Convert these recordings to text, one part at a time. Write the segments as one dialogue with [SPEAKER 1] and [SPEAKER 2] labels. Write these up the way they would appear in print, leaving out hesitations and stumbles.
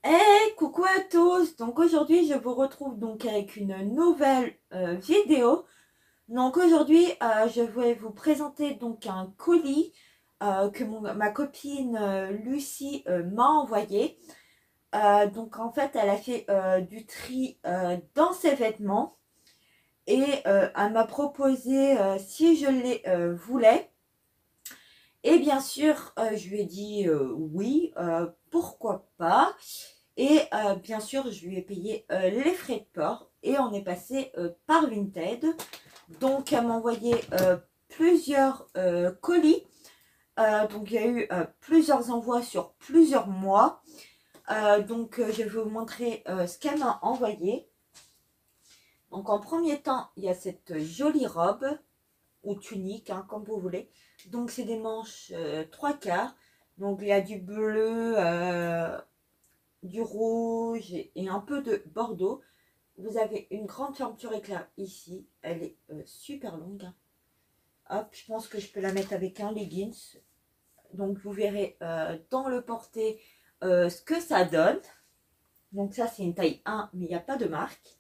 [SPEAKER 1] Hey, coucou à tous. Donc aujourd'hui je vous retrouve donc avec une nouvelle vidéo. Donc aujourd'hui je vais vous présenter donc un colis que ma copine Lucie m'a envoyé. Donc en fait elle a fait du tri dans ses vêtements et elle m'a proposé si je les voulais. Et bien sûr, je lui ai dit oui, pourquoi pas. Et bien sûr, je lui ai payé les frais de port. Et on est passé par Vinted. Donc, elle m'a envoyé plusieurs colis. Donc, il y a eu plusieurs envois sur plusieurs mois. Donc, je vais vous montrer ce qu'elle m'a envoyé. Donc, en premier temps, il y a cette jolie robe ou tunique, hein, comme vous voulez. Donc c'est des manches 3/4. Donc il y a du bleu, du rouge et un peu de bordeaux. Vous avez une grande fermeture éclair ici. Elle est super longue, hein. Hop, je pense que je peux la mettre avec un leggings. Donc vous verrez dans le porté ce que ça donne. Donc ça c'est une taille 1, mais il n'y a pas de marque.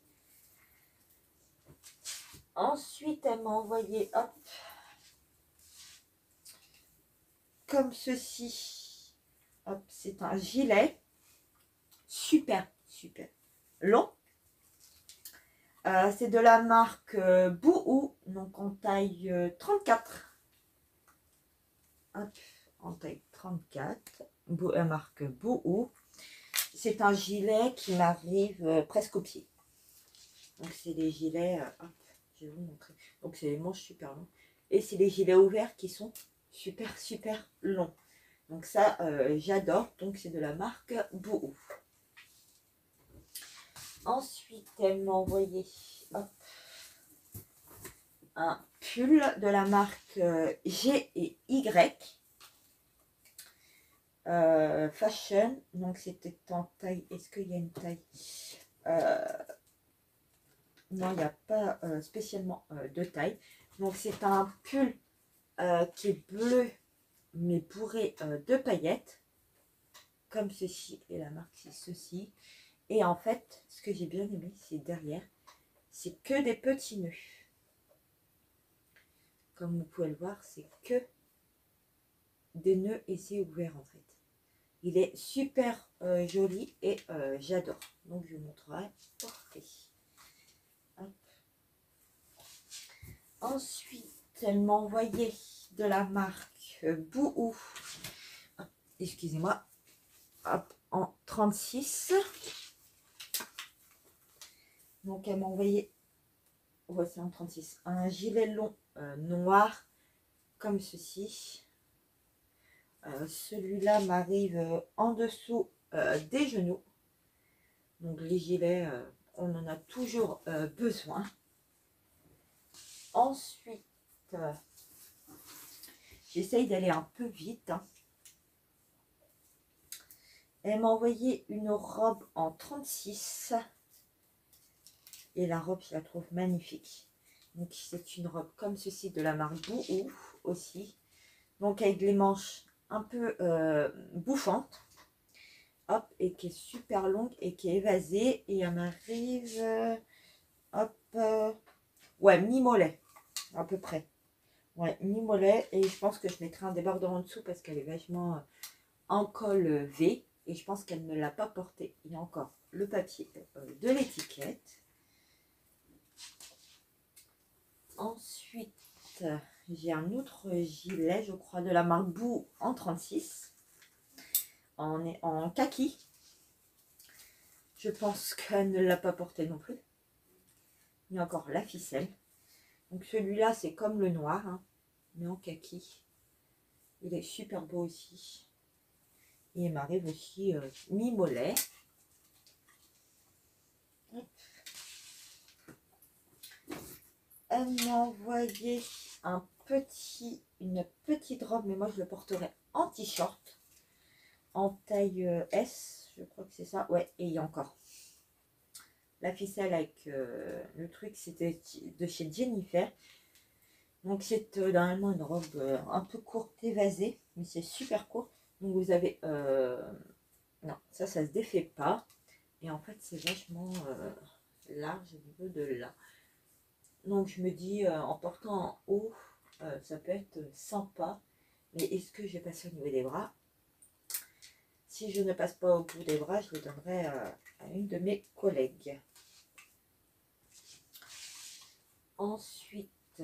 [SPEAKER 1] Ensuite elle m'a envoyé, hop, comme ceci. Hop, c'est un gilet super long. C'est de la marque Bouhou, donc en taille 34. Hop, en taille 34, marque Bouhou. C'est un gilet qui m'arrive presque au pied. Donc c'est des gilets, hop, je vais vous montrer. Donc c'est les manches super longs. Et c'est des gilets ouverts qui sont super longs. Donc ça, j'adore. Donc c'est de la marque Bouhou. Ensuite, elle m'a envoyé un pull de la marque G et Y Fashion. Donc c'était en taille. Est-ce qu'il y a une taille non, il n'y a pas spécialement de taille. Donc c'est un pull qui est bleu mais bourré de paillettes. Comme ceci. Et la marque c'est ceci. Et en fait, ce que j'ai bien aimé, c'est derrière, c'est que des petits nœuds. Comme vous pouvez le voir, c'est que des nœuds et c'est ouvert en fait. Il est super joli et j'adore. Donc je vous montrerai porté. Ensuite, elle m'a envoyé de la marque Bouhou. Excusez-moi. En 36. Donc elle m'a envoyé, voici en 36, un gilet long noir comme ceci. Celui-là m'arrive en dessous des genoux. Donc les gilets, on en a toujours besoin. Ensuite, j'essaye d'aller un peu vite, hein. Elle m'a envoyé une robe en 36. Et la robe, je la trouve magnifique. Donc c'est une robe comme ceci de la marque Bouhou aussi. Donc avec les manches un peu bouffantes. Hop, et qui est super longue et qui est évasée. Et elle m'arrive, hop, ouais, mi-mollet, à peu près. Ouais, mi-mollet. Et je pense que je mettrai un débardeur en dessous parce qu'elle est vachement en col V. Et je pense qu'elle ne l'a pas porté. Il y a encore le papier de l'étiquette. Ensuite, j'ai un autre gilet, je crois, de la marque Bouhou en 36. En kaki. Je pense qu'elle ne l'a pas porté non plus. Il y a encore la ficelle. Donc celui-là, c'est comme le noir, hein, mais en kaki. Il est super beau aussi. Et il m'arrive aussi mi-mollet. Elle m'a envoyé une petite robe, mais moi je le porterai en t-shirt. En taille S, je crois que c'est ça. Ouais, et il y a encore la ficelle avec le truc, c'était de chez Jennifer. Donc c'est normalement une robe un peu courte, évasée, mais c'est super court. Donc vous avez... non, ça se défait pas. Et en fait, c'est vachement large au niveau de là. Donc je me dis, en portant en haut, ça peut être sympa. Mais est-ce que je vais passer au niveau des bras? Si je ne passe pas au bout des bras, je le donnerai à une de mes collègues. Ensuite,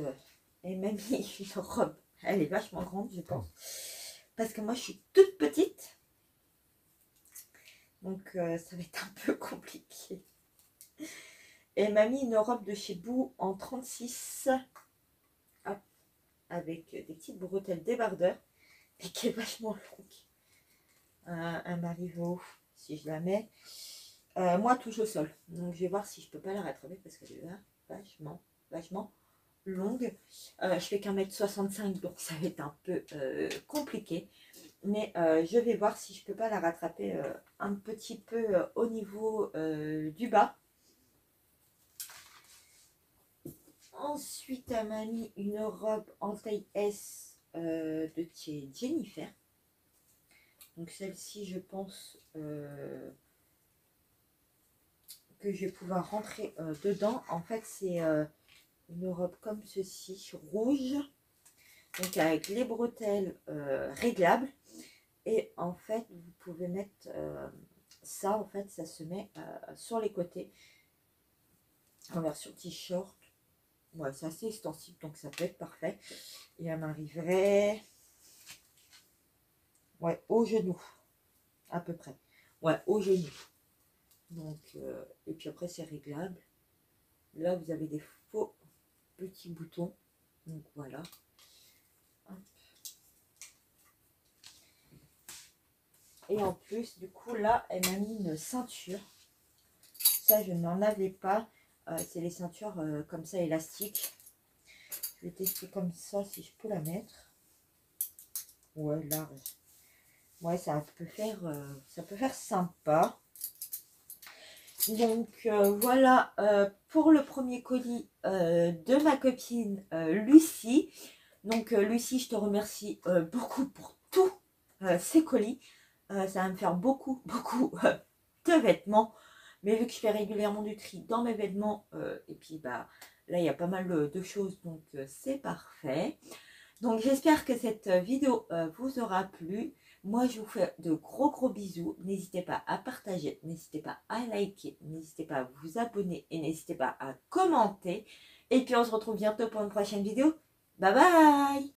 [SPEAKER 1] elle m'a mis une robe. Elle est vachement grande, je pense. Parce que moi, je suis toute petite. Donc, ça va être un peu compliqué. Elle m'a mis une robe de chez Boo en 36. Hop, avec des petites bretelles débardeurs. Et qui est vachement longue. Elle m'arrive au... Si je la mets... moi, touche au sol. Donc, je vais voir si je peux pas la rattraper. Parce qu'elle est là, vachement longue. Je fais qu'1,65 m, donc ça va être un peu compliqué. Mais je vais voir si je peux pas la rattraper un petit peu au niveau du bas. Ensuite, elle m'a mis une robe en taille S de chez Jennifer. Donc celle-ci, je pense que je vais pouvoir rentrer dedans. En fait, c'est une robe comme ceci, rouge. Donc avec les bretelles réglables. Et en fait, vous pouvez mettre ça, en fait, ça se met sur les côtés. En version t-shirt. Ouais, c'est assez extensible, donc ça peut être parfait. Et elle m'arriverait... ouais, au genou. À peu près. Ouais, au genou. Donc, et puis après, c'est réglable. Là, vous avez des faux petits boutons. Donc, voilà. Hop. Et en plus, du coup, là, elle m'a mis une ceinture. Ça, je n'en avais pas. C'est les ceintures comme ça, élastiques. Je vais tester comme ça, si je peux la mettre. Ouais, large. Ouais, ça peut faire sympa. Donc, voilà pour le premier colis de ma copine Lucie. Donc, Lucie, je te remercie beaucoup pour tous ces colis. Ça va me faire beaucoup de vêtements. Mais vu que je fais régulièrement du tri dans mes vêtements, et puis bah là il y a pas mal de choses, donc c'est parfait. Donc j'espère que cette vidéo vous aura plu. Moi je vous fais de gros bisous. N'hésitez pas à partager, n'hésitez pas à liker, n'hésitez pas à vous abonner et n'hésitez pas à commenter. Et puis on se retrouve bientôt pour une prochaine vidéo. Bye bye!